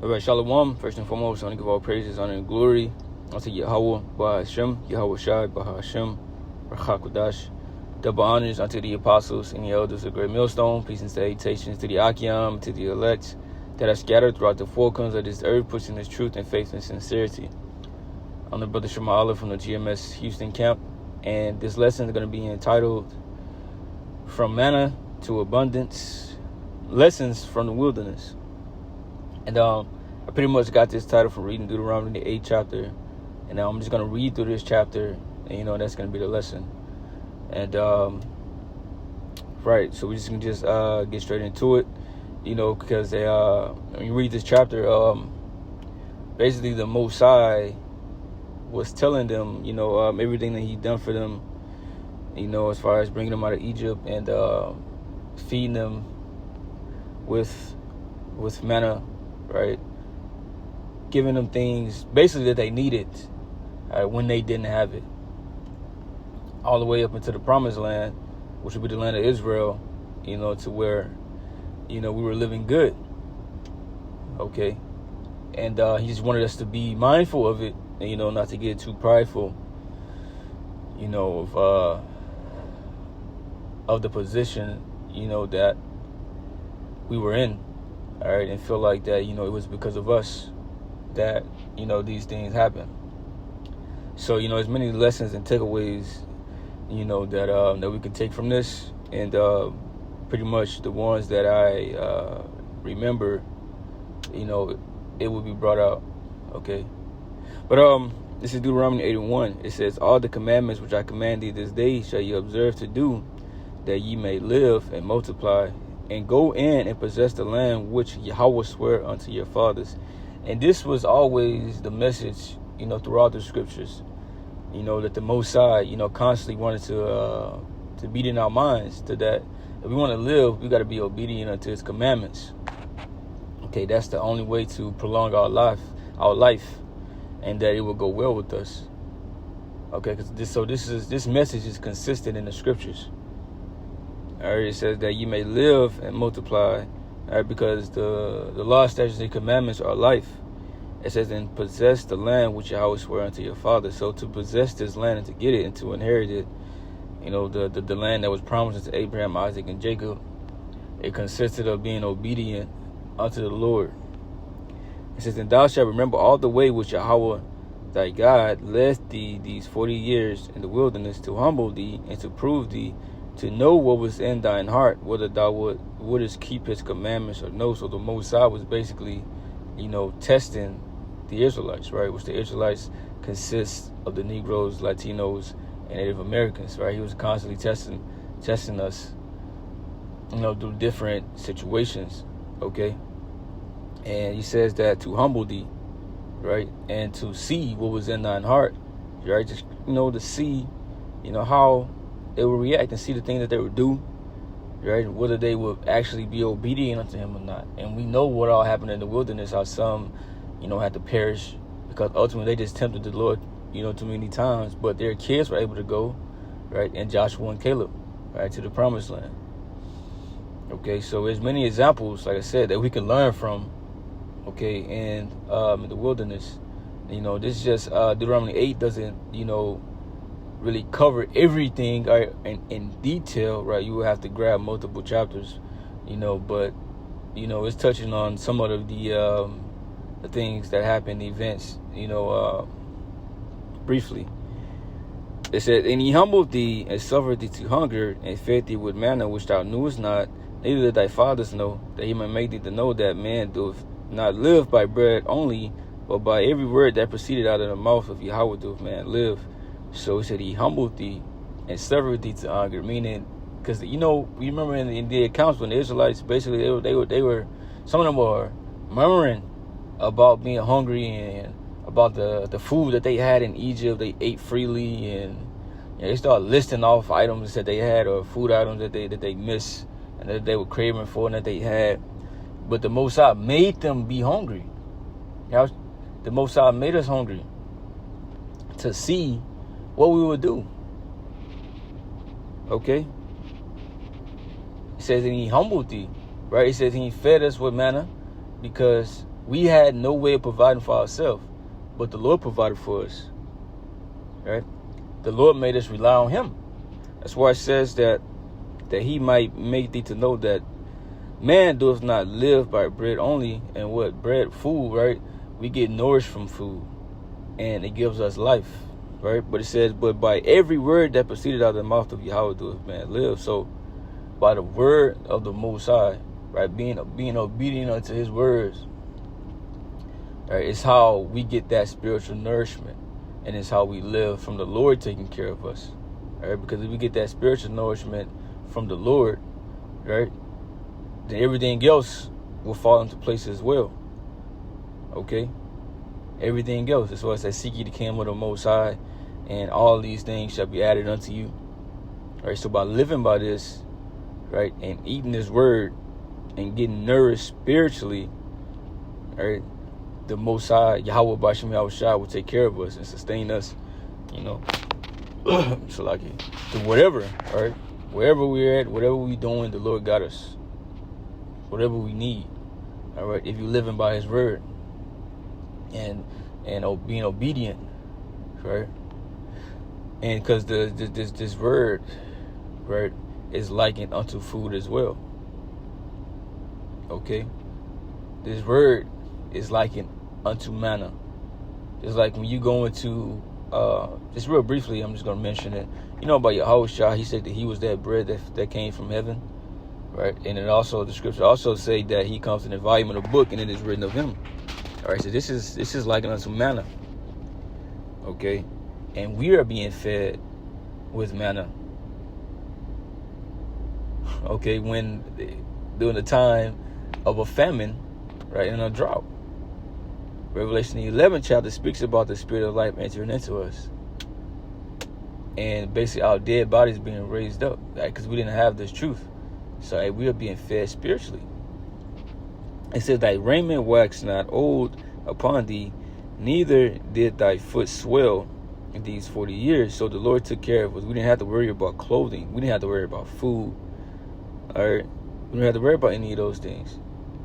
All right, Shalom. First and foremost, I want to give all praises, honor, and glory unto Yahweh, Baha Hashem, Yahweh Shai, Baha Hashem, Rachakudash. Double honors unto the apostles and the elders of Great Millstone. Peace and salutations to the Akim, to the elect that are scattered throughout the four corners of this earth, pushing this truth and faith and sincerity. I'm the brother Shema Allah from the GMS Houston camp, and this lesson is going to be entitled From Manna to Abundance, Lessons from the Wilderness. And I pretty much got this title from reading Deuteronomy, the 8th chapter. And I'm just going to read through this chapter, and, that's going to be the lesson. And, right, so we're just going to get straight into it, because when you read this chapter, basically the Most High was telling them, everything that he done for them, as far as bringing them out of Egypt and feeding them with manna, right? Giving them things basically that they needed when they didn't have it. All the way up into the promised land, which would be the land of Israel, to where, we were living good. Okay. And he just wanted us to be mindful of it, and, not to get too prideful, of the position, that we were in. All right, and feel like that, it was because of us that, these things happen. So, as many lessons and takeaways, that we can take from this, and pretty much the ones that I remember, it will be brought out. Okay, but this is Deuteronomy 8:1. It says, "All the commandments which I command thee this day shall ye observe to do, that ye may live and multiply, and go in and possess the land which Yahweh sware unto your fathers." And this was always the message, throughout the scriptures, that the Most High, constantly wanted to beat in our minds to that if we want to live, we got to be obedient unto his commandments. Okay, that's the only way to prolong our life, and that it will go well with us. Okay, because this message is consistent in the scriptures. All right, it says that you may live and multiply, all right, because the law, statutes, and commandments are life. It says, and possess the land which Yahweh swore unto your father. So to possess this land and to get it and to inherit it, the land that was promised to Abraham, Isaac, and Jacob, it consisted of being obedient unto the Lord. It says, and thou shalt remember all the way which Yahweh thy God led thee these 40 years in the wilderness, to humble thee and to prove thee, to know what was in thine heart, whether thou wouldest keep his commandments or no. So the Most High was basically, testing the Israelites, right? Which the Israelites consist of the Negroes, Latinos, and Native Americans, right? He was constantly testing us, through different situations, okay? And he says that to humble thee, right? And to see what was in thine heart, right? Just, to see, how they would react and see the things that they would do, right? Whether they would actually be obedient unto him or not. And we know what all happened in the wilderness, how some, had to perish because ultimately they just tempted the Lord, too many times. But their kids were able to go, right? And Joshua and Caleb, right, to the promised land. Okay, so there's many examples, like I said, that we can learn from, okay, in the wilderness. This is just Deuteronomy 8 doesn't, really cover everything in detail, right? You will have to grab multiple chapters, but it's touching on some of the things that happened, the events, briefly. It said, and he humbled thee and suffered thee to hunger, and fed thee with manna which thou knewest not, neither did thy fathers know, that he might make thee to know that man doth not live by bread only, but by every word that proceeded out of the mouth of Yahweh doth man live. So he said he humbled thee and suffered thee to hunger, meaning, because you remember in the accounts when the Israelites basically they were some of them were murmuring about being hungry and about the food that they had in Egypt. They ate freely, and they started listing off items that they had, or food items that they missed and that they were craving for and that they had. But the Most High made them be hungry. The Most High made us hungry to see what we would do. Okay? It says that he humbled thee, right? It says he fed us with manna because We had no way of providing for ourselves, but the Lord provided for us. Right? The Lord made us rely on him. That's why it says that he might make thee to know that man does not live by bread only, and what bread, food, right? We get nourished from food, and it gives us life, right? But it says, but by every word that proceeded out of the mouth of Yahweh doeth man live. So by the word of the Most High, right, being obedient unto his words, right, it's how we get that spiritual nourishment, and it's how we live from the Lord taking care of us, right? Because if we get that spiritual nourishment from the Lord, right, then everything else will fall into place as well. Okay? Everything else. That's why it says, seek ye the kingdom of the Most High, and all these things shall be added unto you. Right? So by living by this, right, and eating this word and getting nourished spiritually, right, the Most High, Yahweh Bashim Yahushua, will take care of us and sustain us, so like to whatever, right? Wherever we're at, whatever we're doing, the Lord got us. Whatever we need, all right, if you're living by his word and being obedient, right? And because this word, right, is likened unto food as well. Okay? This word is likened unto manna. It's like when you go into, just real briefly, I'm just going to mention it. You know about Yahushua, he said that he was that bread that came from heaven. Right, and it also, the scripture also say that he comes in the volume of the book, and it is written of him. All right, so this is like unto manna. Okay, and we are being fed with manna. Okay, when during the time of a famine, right, and a drought. Revelation 11 chapter speaks about the spirit of life entering into us, and basically our dead bodies being raised up, right? Because we didn't have this truth. So we are being fed spiritually. It says, thy raiment waxed not old upon thee, neither did thy foot swell in these 40 years. So the Lord took care of us. We didn't have to worry about clothing. We didn't have to worry about food. All right? We didn't have to worry about any of those things.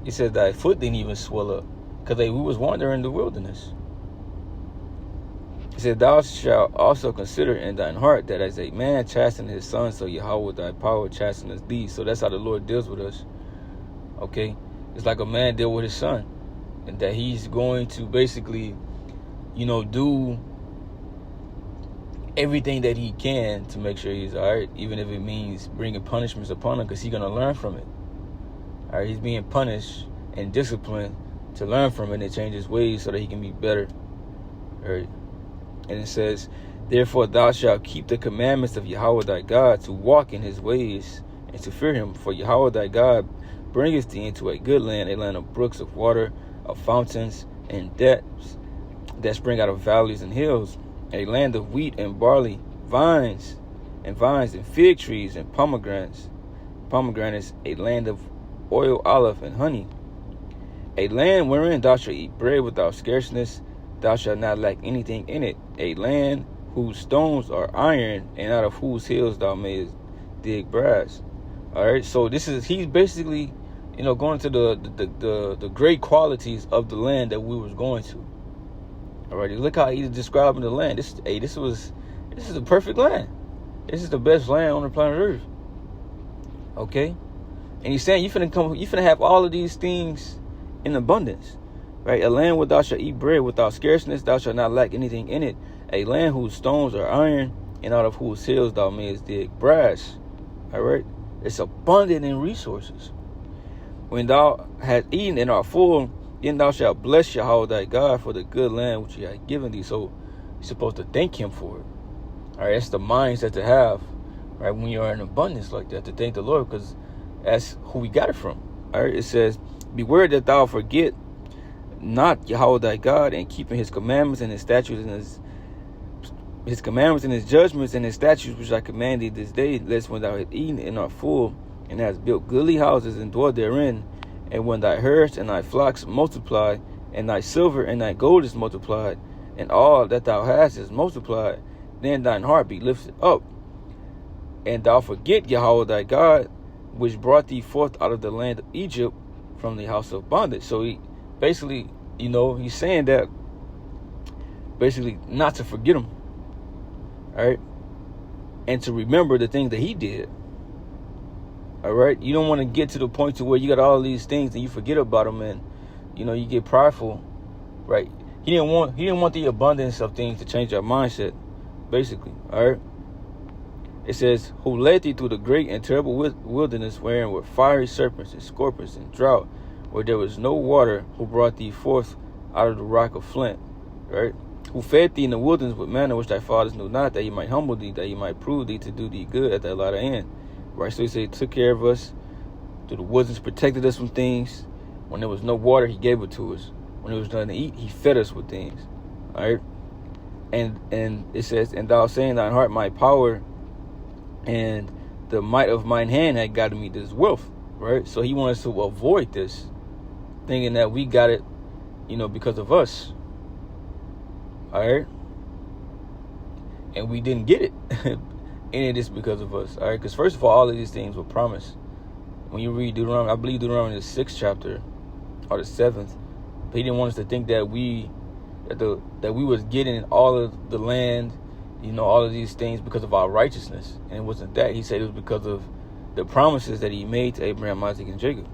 It says thy foot didn't even swell up, because we was wandering in the wilderness. It said, thou shalt also consider in thine heart that as a man chasteneth his son, so Yahweh thy power chasteneth thee. So that's how the Lord deals with us. Okay? It's like a man deal with his son. And that he's going to basically, do everything that he can to make sure he's all right, even if it means bringing punishments upon him, because he's going to learn from it. All right? He's being punished and disciplined to learn from it and change his ways so that he can be better. All right? And it says, therefore thou shalt keep the commandments of Yahweh thy God, to walk in his ways and to fear him. For Yahweh thy God bringeth thee into a good land, a land of brooks of water, of fountains and depths that spring out of valleys and hills, a land of wheat and barley, vines and fig trees and pomegranates, a land of oil, olive and honey, a land wherein thou shalt eat bread without scarceness, thou shalt not lack anything in it, a land whose stones are iron, and out of whose hills thou mayest dig brass. All right, so he's basically, going to the great qualities of the land that we was going to. All right, look how he's describing the land. This is the perfect land. This is the best land on the planet Earth. Okay, and he's saying you finna have all of these things in abundance. Right, a land where thou shalt eat bread without scarceness, thou shalt not lack anything in it. A land whose stones are iron, and out of whose hills thou mayest dig brass. All right, it's abundant in resources. When thou hast eaten and art full, then thou shalt bless Yahweh thy God for the good land which he hath given thee. So you're supposed to thank him for it. All right, that's the mindset to have, right, when you're in abundance like that, to thank the Lord, because that's who we got it from. All right, it says, beware that thou forget not Yahweh thy God, and keeping his commandments and his statutes and his commandments and his judgments and his statutes which I command thee this day, lest when thou hast eaten and art full, and hast built goodly houses and dwelt therein, and when thy herds and thy flocks multiply, and thy silver and thy gold is multiplied, and all that thou hast is multiplied, then thine heart be lifted up, and thou forget Yahweh thy God, which brought thee forth out of the land of Egypt from the house of bondage. So basically, he's saying that basically not to forget him, all right, and to remember the things that he did. All right, you don't want to get to the point to where you got all these things and you forget about them, and you get prideful, right? He didn't want the abundance of things to change your mindset, basically. All right. It says, who led thee through the great and terrible wilderness, wherein were fiery serpents and scorpions and drought, where there was no water, who brought thee forth out of the rock of flint, right? Who fed thee in the wilderness with manna which thy fathers knew not, that he might humble thee, that he might prove thee to do thee good at thy latter end. Right? So he said he took care of us through the wilderness, protected us from things. When there was no water, he gave it to us. When there was nothing to eat, he fed us with things. All right? And it says, and thou saying thine heart, my power and the might of mine hand had gotten me this wealth, right? So he wants to avoid this, thinking that we got it, because of us. All right? And we didn't get it. Any of this because of us. All right? Because first of all of these things were promised. When you read Deuteronomy, I believe Deuteronomy is the 6th chapter or the 7th, but he didn't want us to think that we was getting all of the land, all of these things because of our righteousness. And it wasn't that. He said it was because of the promises that he made to Abraham, Isaac, and Jacob.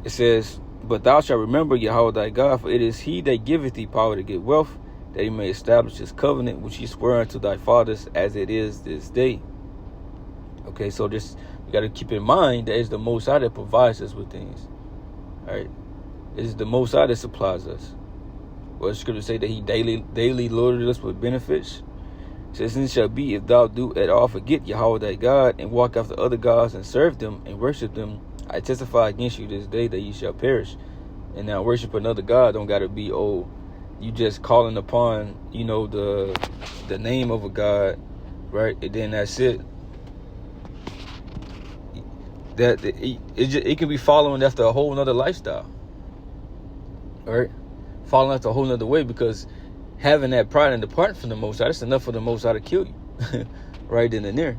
It says, but thou shalt remember Yahweh thy God, for it is he that giveth thee power to get wealth, that he may establish his covenant, which he swore unto thy fathers, as it is this day. Okay, so you got to keep in mind that it's the Most High that provides us with things. All right, it's the Most High that supplies us. Well, the scripture say that he daily loaded us with benefits. It says, and it shall be, if thou do at all forget Yahweh thy God, and walk after other gods, and serve them, and worship them, I testify against you this day that ye shall perish. And now worship another God don't got to be, you just calling upon, the name of a God, right? And then that's it. That it can be following after a whole nother lifestyle, right? Following after a whole nother way, because having that pride and departing from the Most High, that's enough for the Most High to kill you, right then and there.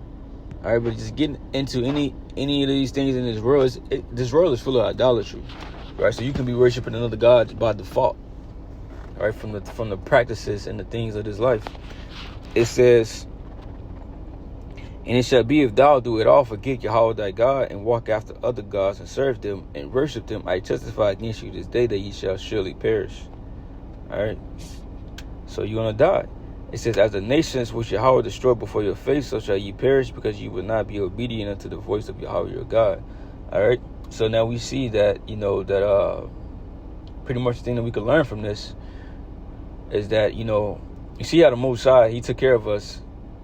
All right, but just getting into any of these things in this world, this world is full of idolatry, right? So you can be worshiping another God by default, right? From the practices and the things of this life. It says, and it shall be, if thou do at all forget Yahweh thy God, and walk after other gods, and serve them, and worship them, I testify against you this day that ye shall surely perish. All right, so you're gonna die. It says, as the nations which Yahweh destroyed before your face, so shall ye perish, because ye would not be obedient unto the voice of Yahweh your God. All right, so now we see that, that pretty much the thing that we can learn from this is that, you see how the Most High, he took care of us.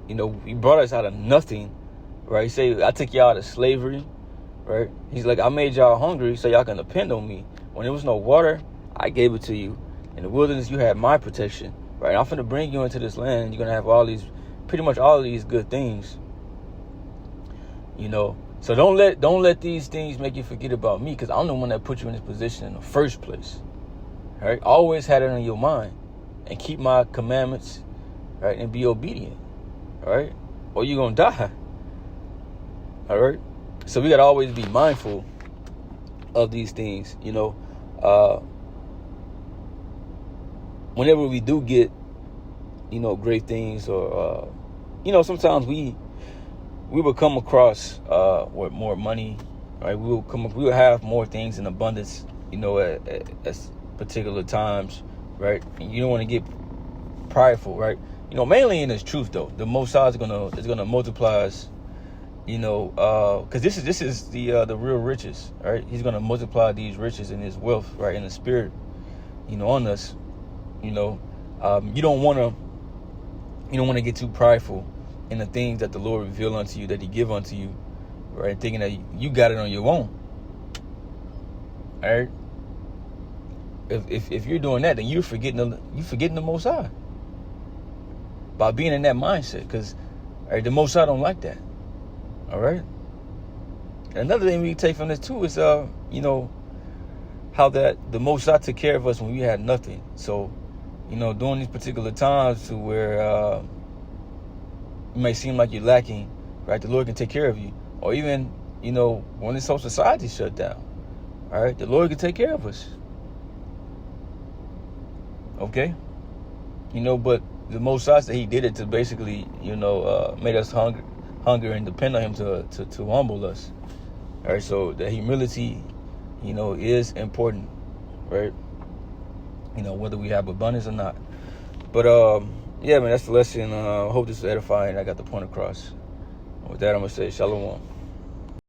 He brought us out of nothing, right? He said, I took y'all out of slavery, right? He's like, I made y'all hungry so y'all can depend on me. When there was no water, I gave it to you. In the wilderness, you had my protection, right? I'm finna bring you into this land. You're gonna have pretty much all of these good things, So don't let these things make you forget about me, because I'm the one that put you in this position in the first place, right? Always had it on your mind, and keep my commandments, right? And be obedient. All right, or you're gonna die. All right, so we gotta always be mindful of these things. Whenever we do get, great things, or sometimes we will come across with more money, right? We will have more things in abundance, at particular times, right? And you don't want to get prideful, right? Mainly in this truth, though, the Most High is gonna multiply us, because this is the real riches, right? He's gonna multiply these riches and his wealth, right, in the spirit, on us. You don't want to get too prideful in the things that the Lord reveal unto you, that He give unto you, right? Thinking that you got it on your own. All right. If you're doing that, then you're forgetting the Most High by being in that mindset, because the Most High don't like that. All right. Another thing we can take from this too is how that the Most High took care of us when we had nothing. So, during these particular times to where it may seem like you're lacking, right? The Lord can take care of you. Or even, when this whole society shut down, all right? The Lord can take care of us, Okay? You know, but the Most High said he did it to basically, make us hunger and depend on him to humble us. All right, so the humility, is important, right? Whether we have abundance or not. But yeah, man, that's the lesson. I hope this is edifying. I got the point across. With that, I'm gonna say shalom.